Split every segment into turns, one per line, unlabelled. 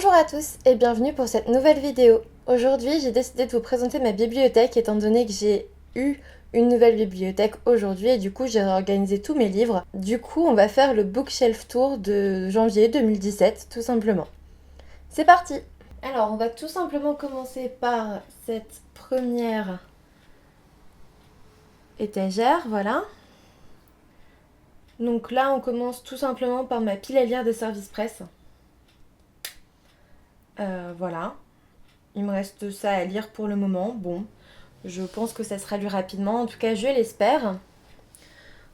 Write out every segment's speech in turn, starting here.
Bonjour à tous et bienvenue pour cette nouvelle vidéo. Aujourd'hui, j'ai décidé de vous présenter ma bibliothèque étant donné que j'ai eu une nouvelle bibliothèque aujourd'hui et du coup j'ai réorganisé tous mes livres. Du coup, on va faire le bookshelf tour de janvier 2017 tout simplement. C'est parti! Alors, on va tout simplement commencer par cette première étagère, voilà. Donc là, on commence tout simplement par ma pile à lire de Service Presse. Voilà. Il me reste ça à lire pour le moment. Bon, je pense que ça sera lu rapidement. En tout cas, je l'espère.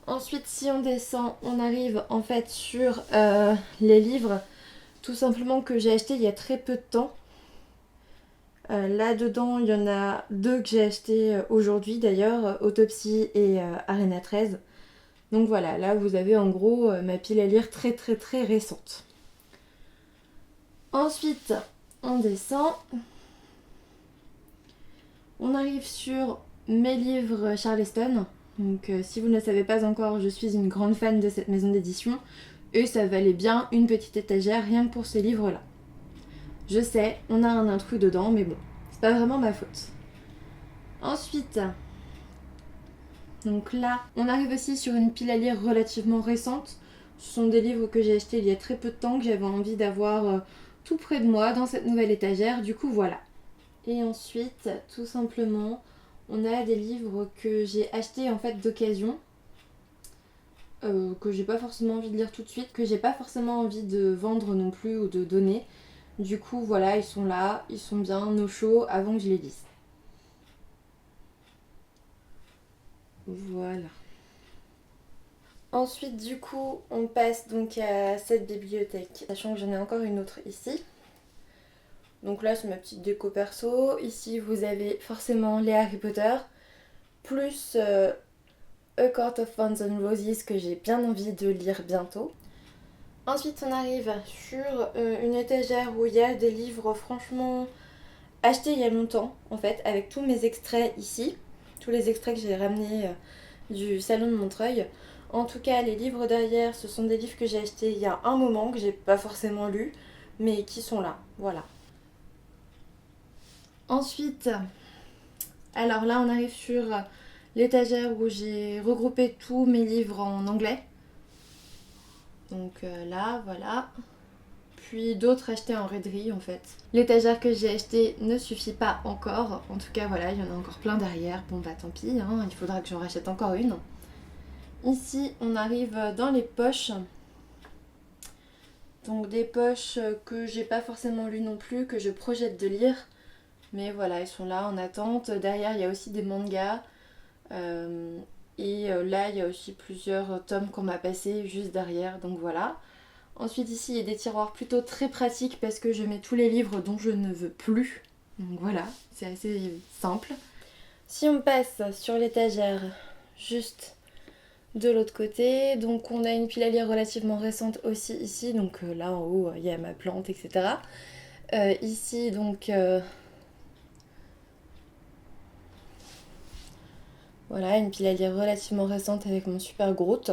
Ensuite, si on descend, on arrive en fait sur les livres tout simplement que j'ai acheté il y a très peu de temps. Là-dedans, il y en a deux que j'ai acheté aujourd'hui d'ailleurs, Autopsie et Arena 13. Donc voilà, là vous avez en gros ma pile à lire très récente. Ensuite, on descend. On arrive sur mes livres Charleston. Donc si vous ne le savez pas encore, je suis une grande fan de cette maison d'édition. Et ça valait bien une petite étagère rien que pour ce livre-là. Je sais, on a un intrus dedans, mais bon, c'est pas vraiment ma faute. Ensuite, donc là, on arrive aussi sur une pile à lire relativement récente. Ce sont des livres que j'ai achetés il y a très peu de temps, que j'avais envie d'avoir tout près de moi dans cette nouvelle étagère. Du coup, voilà. Et ensuite, tout simplement, on a des livres que j'ai achetés en fait d'occasion, que j'ai pas forcément envie de lire tout de suite, que j'ai pas forcément envie de vendre non plus ou de donner. Du coup, voilà, ils sont là, ils sont bien au chaud avant que je les lise. Voilà. Ensuite, du coup, on passe donc à cette bibliothèque, sachant que j'en ai encore une autre ici. Donc là, c'est ma petite déco perso. Ici, vous avez forcément les Harry Potter, plus A Court of Thorns and Roses que j'ai bien envie de lire bientôt. Ensuite, on arrive sur une étagère où il y a des livres franchement achetés il y a longtemps, en fait, avec tous mes extraits ici. Tous les extraits que j'ai ramenés du salon de Montreuil. En tout cas, les livres derrière, ce sont des livres que j'ai achetés il y a un moment, que j'ai pas forcément lus, mais qui sont là, voilà. Ensuite, alors là, on arrive sur l'étagère où j'ai regroupé tous mes livres en anglais. Donc là, voilà. Puis d'autres achetés en raiderie en fait. L'étagère que j'ai achetée ne suffit pas encore. En tout cas, voilà, il y en a encore plein derrière. Bon bah tant pis, hein, il faudra que j'en rachète encore une. Ici, on arrive dans les poches. Donc des poches que j'ai pas forcément lues non plus, que je projette de lire. Mais voilà, ils sont là en attente. Derrière, il y a aussi des mangas. Là, il y a aussi plusieurs tomes qu'on m'a passés juste derrière. Donc voilà. Ensuite, ici, il y a des tiroirs plutôt très pratiques parce que je mets tous les livres dont je ne veux plus. Donc voilà, c'est assez simple. Si on passe sur l'étagère juste de l'autre côté, donc on a une pile à lire relativement récente aussi ici. Donc là en haut, il y a ma plante, etc. Ici, donc... voilà, une pile à lire relativement récente avec mon super Groot.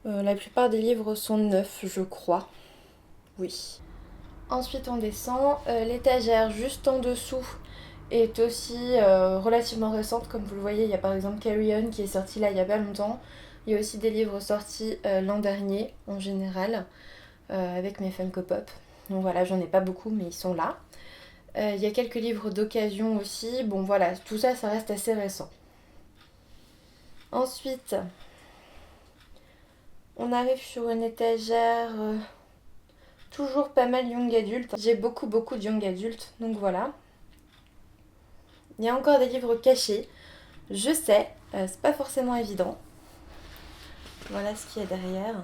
La plupart des livres sont neufs, je crois. Oui. Ensuite, on descend. L'étagère juste en dessous est aussi relativement récente. Comme vous le voyez, il y a par exemple Carry On qui est sorti là il y a pas longtemps. Il y a aussi des livres sortis l'an dernier en général avec mes Funko Pop. Donc voilà, j'en ai pas beaucoup, mais ils sont là. Il y a quelques livres d'occasion aussi. Bon voilà, tout ça, ça reste assez récent. Ensuite, on arrive sur une étagère toujours pas mal young adulte. J'ai beaucoup de young adulte, donc voilà. Il y a encore des livres cachés. Je sais, c'est pas forcément évident. Voilà ce qu'il y a derrière.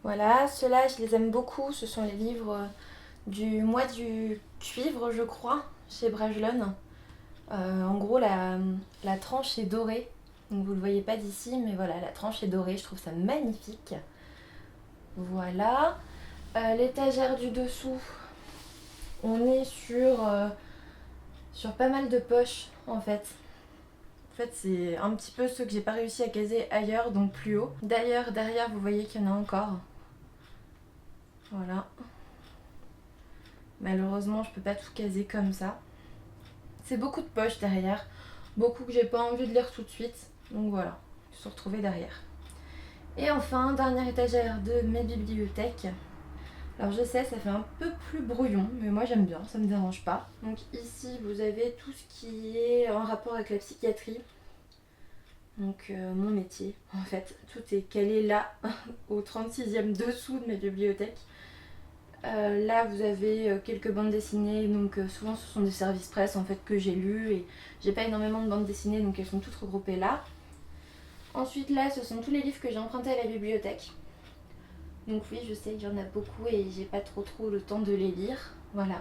Voilà, ceux-là, je les aime beaucoup. Ce sont les livres du mois du cuivre, je crois, chez Bragelonne. En gros, la tranche est dorée. Donc vous le voyez pas d'ici, mais voilà, la tranche est dorée. Je trouve ça magnifique. Voilà. L'étagère du dessous, on est sur pas mal de poches, en fait. fait c'est un petit peu ceux que j'ai pas réussi à caser ailleurs, donc plus haut. D'ailleurs derrière vous voyez qu'il y en a encore. Voilà. Malheureusement je peux pas tout caser comme ça. C'est beaucoup de poches derrière, beaucoup que j'ai pas envie de lire tout de suite, donc voilà, ils se sont retrouvés derrière. Et enfin, dernière étagère de mes bibliothèques. Alors je sais, ça fait un peu plus brouillon, mais moi j'aime bien, ça me dérange pas. Donc ici vous avez tout ce qui est en rapport avec la psychiatrie. Donc mon métier, en fait, tout est calé là, au 36e dessous de mes bibliothèques. Là vous avez quelques bandes dessinées, donc souvent ce sont des services presse en fait que j'ai lus et j'ai pas énormément de bandes dessinées donc elles sont toutes regroupées là. Ensuite là ce sont tous les livres que j'ai empruntés à la bibliothèque. Donc oui je sais qu'il y en a beaucoup et j'ai pas trop le temps de les lire, voilà.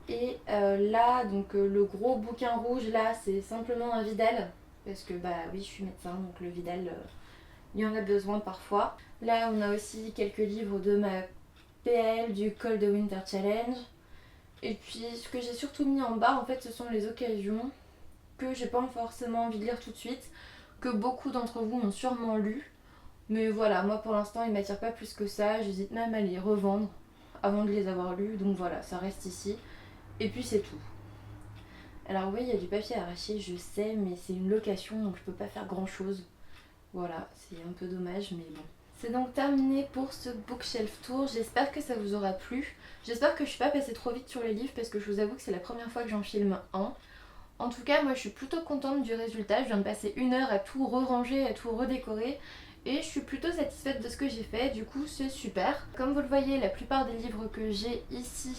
Et là donc le gros bouquin rouge là c'est simplement un Vidal parce que bah oui je suis médecin donc le Vidal il y en a besoin parfois. Là on a aussi quelques livres de ma PL du Cold Winter Challenge. Et puis ce que j'ai surtout mis en bas en fait ce sont les occasions que j'ai pas forcément envie de lire tout de suite, que beaucoup d'entre vous ont sûrement lu. Mais voilà, moi pour l'instant ils m'attirent pas plus que ça, j'hésite même à les revendre avant de les avoir lus, donc voilà, ça reste ici. Et puis c'est tout. Alors oui, il y a du papier arraché, je sais, mais c'est une location donc je peux pas faire grand chose. Voilà, c'est un peu dommage, mais bon. C'est donc terminé pour ce bookshelf tour, j'espère que ça vous aura plu. J'espère que je suis pas passée trop vite sur les livres parce que je vous avoue que c'est la première fois que j'en filme un. En tout cas, moi je suis plutôt contente du résultat, je viens de passer 1 heure à tout re-ranger, à tout redécorer. Et je suis plutôt satisfaite de ce que j'ai fait, du coup c'est super. Comme vous le voyez, la plupart des livres que j'ai ici,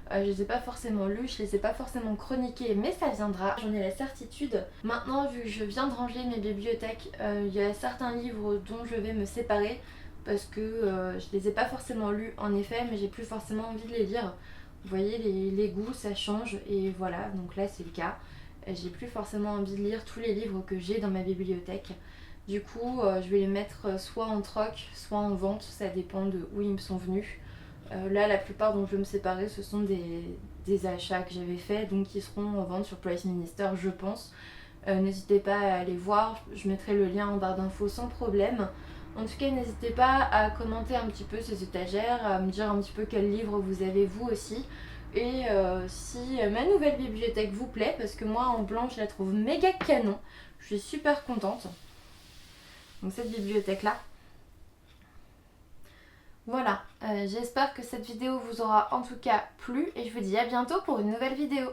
je les ai pas forcément lus, je les ai pas forcément chroniqués, mais ça viendra, j'en ai la certitude. Maintenant, vu que je viens de ranger mes bibliothèques, il y a certains livres dont je vais me séparer parce que je les ai pas forcément lus en effet, mais j'ai plus forcément envie de les lire. Vous voyez, les goûts ça change et voilà, donc là c'est le cas. J'ai plus forcément envie de lire tous les livres que j'ai dans ma bibliothèque. Du coup, je vais les mettre soit en troc, soit en vente, ça dépend de où ils me sont venus. Là, la plupart dont je vais me séparer, ce sont des achats que j'avais faits, donc qui seront en vente sur Price Minister, je pense. N'hésitez pas à aller voir, je mettrai le lien en barre d'infos sans problème. En tout cas, n'hésitez pas à commenter un petit peu ces étagères, à me dire un petit peu quel livre vous avez vous aussi. Et si ma nouvelle bibliothèque vous plaît, parce que moi en blanc je la trouve méga canon, je suis super contente. Donc cette bibliothèque là. Voilà, j'espère que cette vidéo vous aura en tout cas plu et je vous dis à bientôt pour une nouvelle vidéo.